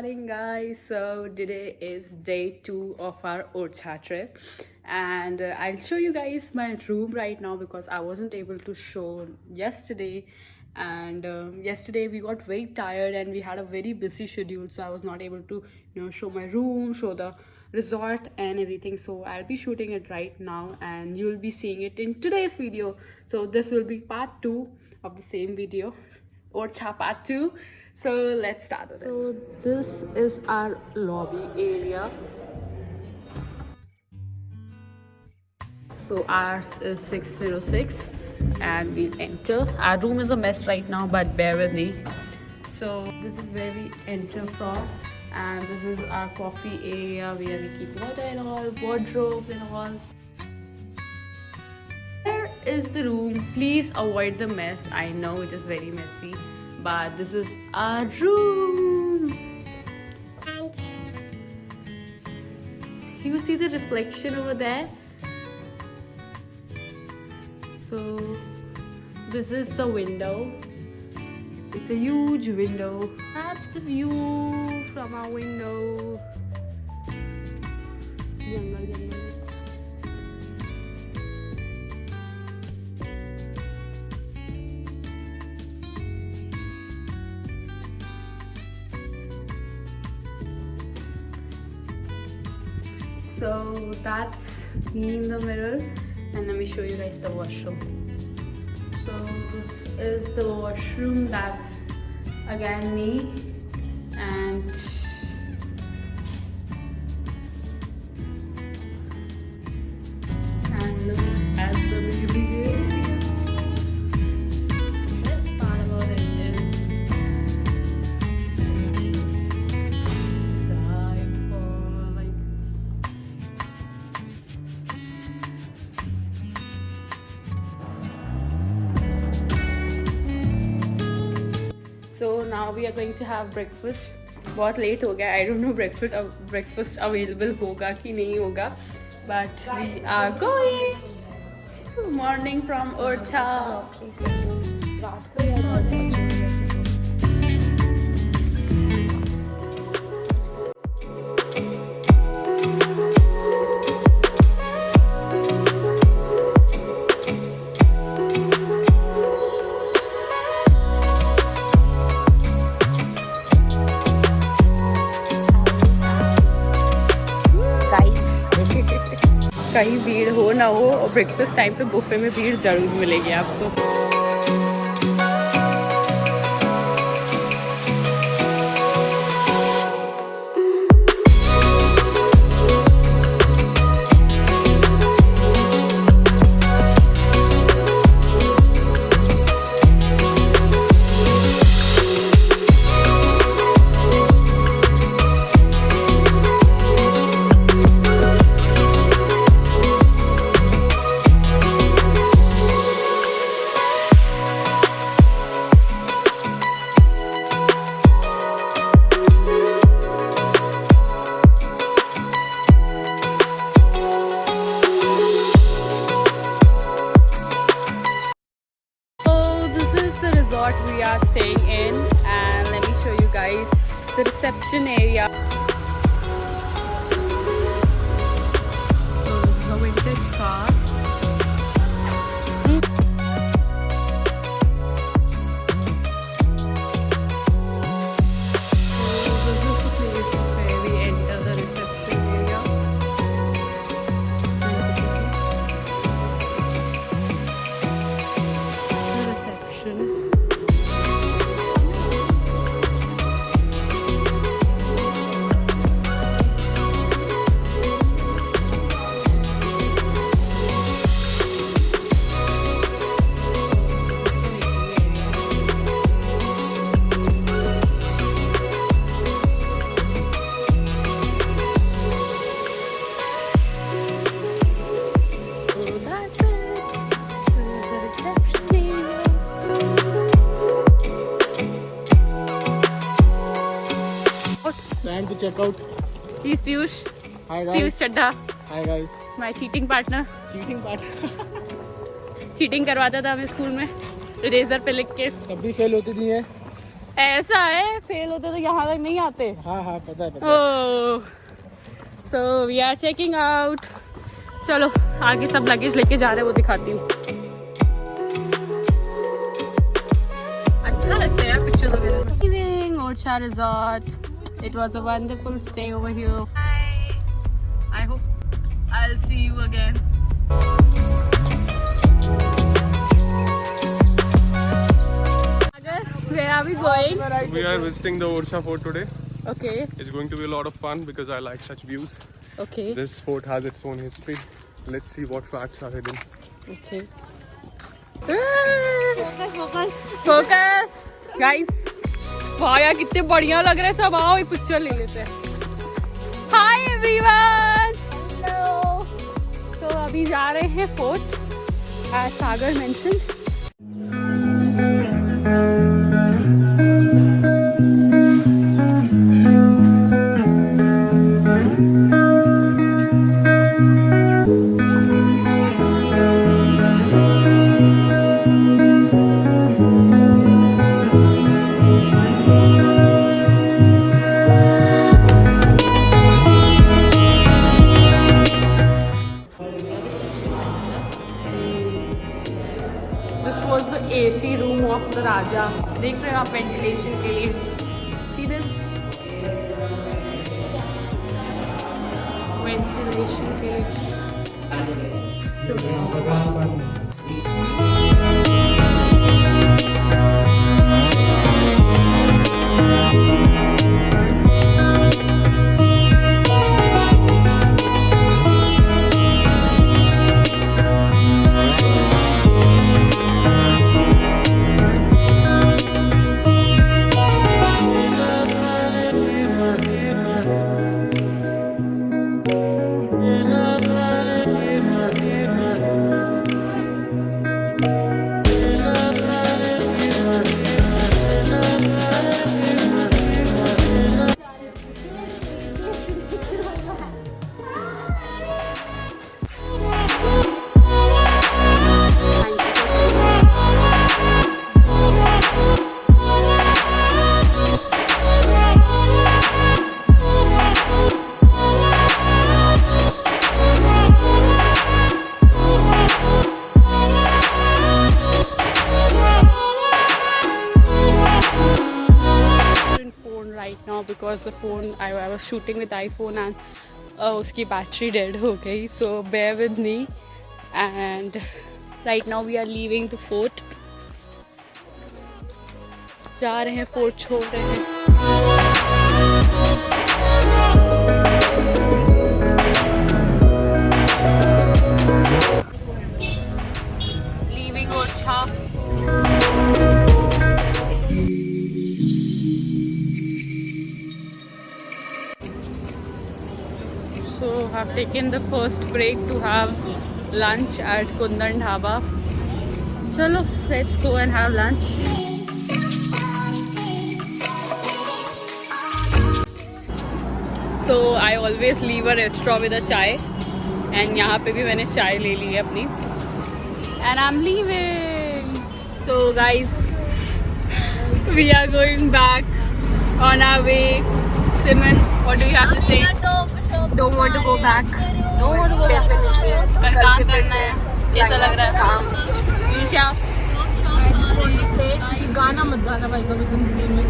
morning, guys. So today is day 2 of our Orchha trip, and I'll show you guys my room right now because I wasn't able to show yesterday. And yesterday we got very tired and we had a very busy schedule, so I was not able to show my room, show the resort and everything. So I'll be shooting it right now and you'll be seeing it in today's video. So this will be part 2 of the same video, Orchha part 2. So let's start with it. So this is our lobby area. So ours is 606 and we'll enter. Our room is a mess right now, but bear with me. So this is where we enter from, and this is our coffee area where we keep water and all, wardrobe and all. Here is the room. Please avoid the mess. I know it is very messy, but this is our room. And you see the reflection over there? So this is the window. It's a huge window. That's the view from our window. Jungle. So that's me in the mirror, and let me show you guys the washroom. So this is the washroom. That's again me, and look at the baby area. The best part about it is dive for like. So now we are going to have breakfast. बहुत late हो गया. I don't know breakfast available होगा कि नहीं होगा, but we are going. Good morning from Orchha. रात को याद आता है. कहीं भीड़ हो ना हो, और ब्रेकफास्ट टाइम पे बुफे में भीड़ जरूर मिलेगी आपको. We are staying in, and let me show you guys the reception area. So this is a vintage car. Time to check out. He's Piyush. Hi guys. Piyush Chadda. Hi guys. My cheating partner. Cheating partner. Cheating करवाता था हमें school में eraser पे लिख के. तब भी fail होती थी है. ऐसा है, फेल होते तो यहाँ तक नहीं आते। हाँ हाँ पता है। Oh, so we are checking out. चलो आगे सब लगेज लेके जा रहे हैं, वो दिखाती हूँ। अच्छा लगता है यार पिक्चर्स वगैरह। Leaving Orchha Resort. It was a wonderful stay over here. Hi. I hope I'll see you again. Where are we going? We are visiting the Orchha fort today. Okay. It's going to be a lot of fun because I like such views. Okay. This fort has its own history. Let's see what facts are hidden. Okay. Focus, guys. वाह यार कितने बढ़िया लग रहे हैं सब। आओ एक पिक्चर ले लेते हैं। Hi everyone. हेलो। तो अभी जा रहे हैं fort edge Sagar mansion. AC room of the Raja. देख रहे हो आप वेंटिलेशन के लिए। See this? वेंटिलेशन के लिए। Because the phone I was shooting with iPhone and उसकी battery dead हो गई, so bear with me. And right now we are leaving the fort. जा रहे हैं, fort छोड़ रहे हैं। Leaving Orchha. So I've taken the first break to have lunch at Kundan Dhaba. Chalo, let's go and have lunch. So I always leave a restaurant with a chai, and यहाँ पे भी मैंने चाय ले ली है अपनी. And I'm leaving. So guys, we are going back on our way. Simon, what do you have to say? Don't want to go back. Don't want to go back. कल काम करना है, कैसा लग रहा है? Isha, I just want to say कि गाना मत गाना भाई कभी जिंदगी में।